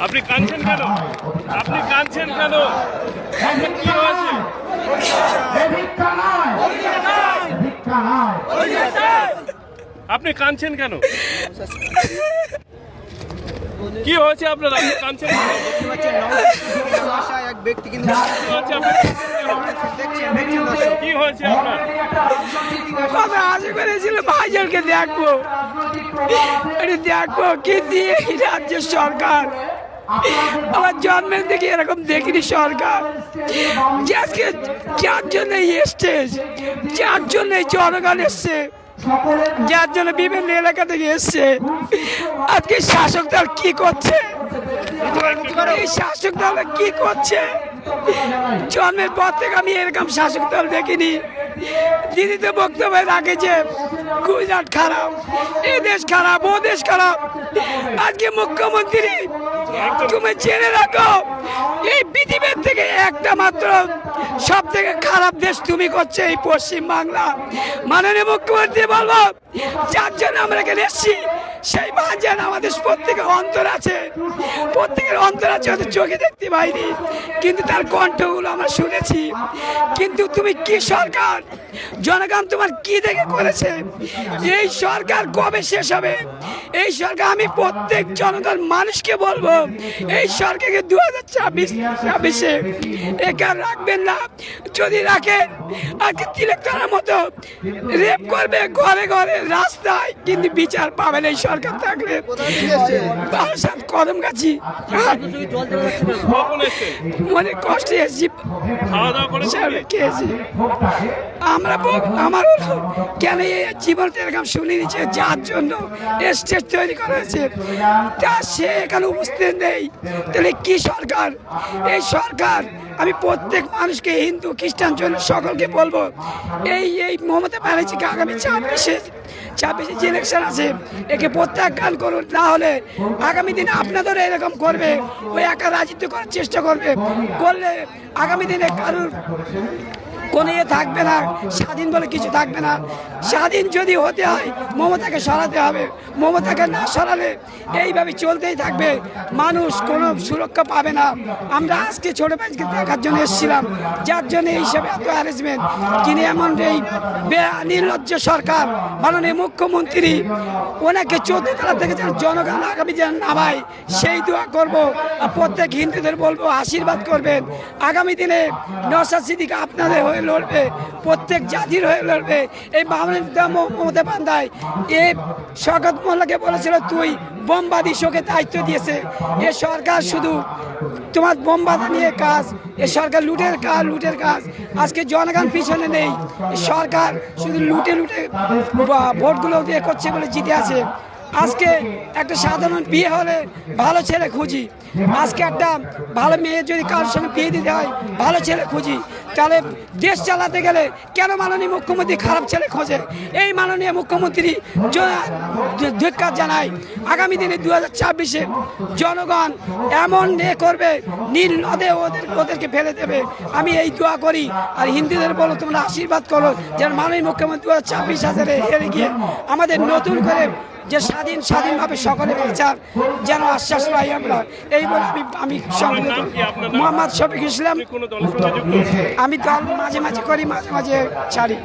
আপনি কাঁদছেন কেন? আপনি কাঁদছেন কেন? কি হয়েছে? আপনি কাঁদছেন কেন? কি হয়েছে আপনার? আপনি কাঁদছেন কেন? কি হয়েছে আপনার? আশা করেছিল ভাইজানকে দেখবো, দেখবো কি দিয়ে রাজ্যের সরকার আমার জন্মের থেকে এরকম দেখিনি সরকার। যে আজকে যার জন্য এসছে, যার জন্য জনগণ এসছে, যার জন্য বিভিন্ন এলাকা থেকে এসছে, আজকে শাসক দল কি করছে? এই শাসক দল কি করছে? জন্মের পর থেকে আমি এরকম শাসক দল দেখিনি। দিদি তো বক্তব্য রাখে যে গুজরাট খারাপ, এ দেশ খারাপ, ও দেশ খারাপ। আজকে মুখ্যমন্ত্রী, তুমি জেনে রাখো এই পৃথিবীর থেকে একটা মাত্র সব থেকে খারাপ দেশ তুমি করছে এই পশ্চিম বাংলা। মাননীয় মুখ্যমন্ত্রী বলবো, যার জন্য আমরা এখানে এসেছি সেই বাজার আমাদের প্রত্যেকের অন্তর আছে, প্রত্যেকের অন্তর আছে, হয়তো চোখে দেখতে পাইনি কিন্তু তার কণ্ঠগুলো আমরা শুনেছি। কিন্তু তুমি কি সরকার? জনগণ তোমার কি দেখে করেছে? এই সরকার কবে শেষ হবে? এই সরকার, আমি প্রত্যেক জনগণ মানুষকে বলবো, এই সরকারকে 2024-26-এ একা রাখবেন না। যদি রাখেন আজকে তিলেকতলার মতো রেপ করবে ঘরে ঘরে রাস্তায়, কিন্তু বিচার পাবেন এই সরকার থাকলে। কদম গাছি অনেক কষ্টে এসেছি, খেয়েছি আমরা। আমার কেন এই জীবনটা এরকম শুনে নিচ্ছে, যার জন্য স্টেজ তৈরি করা হয়েছে তা সে এখানে উপস্থিত নেই। তাহলে কি সরকার? এই সরকার, আমি প্রত্যেক মানুষকে, হিন্দু খ্রিস্টান জন্য সকলকে বলবো, এই মমতা ব্যানার্জিকে আগামী 26 যে ইলেকশন আছে একে প্রত্যাখ্যান করুন। তাহলে আগামী দিনে আপনাদের এরকম করবে, ওই একা রাজত্ব করার চেষ্টা করলে আগামী দিনে কারোর কোনো ইয়ে থাকবে না, স্বাধীন বলে কিছু থাকবে না। স্বাধীন যদি হতে হয় মমতাকে সরাতে হবে, মমতাকে না সরালে এইভাবে চলতেই থাকবে, মানুষ কোনো সুরক্ষা পাবে না। আমরা আজকে ছোট ভাইকে দেখার জন্য এসেছিলাম, যার জন্য এইসব এত অ্যারেঞ্জমেন্ট। কিন্তু এমন এই নির্লজ্জ সরকার, মাননীয় মুখ্যমন্ত্রী ওনাকে 14 তলা থেকে যেন জনগণ আগামী যেন নামায় সেই দোয়া করব। আর প্রত্যেক হিন্দুদের বলবো আশীর্বাদ করবেন। আগামী দিনে নওশাদ সিদ্দিকী আপনাদের হয়ে লড়বে, প্রত্যেক জাতির হয়ে লড়বে। এই মমতা বান্দায় এ শওকত মোল্লাকে বলেছিল তুই বোমবাদী, শোকে দায়িত্ব দিয়েছে। এ সরকার শুধু তোমার বোমবাদা নিয়ে কাজ, এ সরকার লুটের কাজ। আজকে জনগণ পিছনে নেই, সরকার শুধু লুটে ভোটগুলো দিয়ে করছে বলে জিতে আছে। আজকে একটা সাধারণ বিয়ে হলে ভালো ছেলে খুঁজি, আজকে একটা ভালো মেয়ে যদি কারোর সঙ্গে বিয়ে দিতে হয় ভালো ছেলে খুঁজি। তাহলে দেশ চালাতে গেলে কেন মাননীয় মুখ্যমন্ত্রী খারাপ ছেলে খোঁজে? এই মাননীয় মুখ্যমন্ত্রী ধিক্কার জানায়। আগামী দিনে 2024-এ জনগণ এমন করবে, নীল নদে ওদেরকে ফেলে দেবে। আমি এই দোয়া করি। আর হিন্দুদের বলো তোমরা আশীর্বাদ করো যেন মাননীয় মুখ্যমন্ত্রী 2024 হেরে গিয়ে আমাদের নতুন করে যে স্বাধীনভাবে সকলে বাঁচার যেন আশ্বাস পাই আমরা। এই বলে আমি মোহাম্মদ শফিক ইসলাম। আমি দল মাঝে মাঝে করি, মাঝে মাঝে ছাড়ি।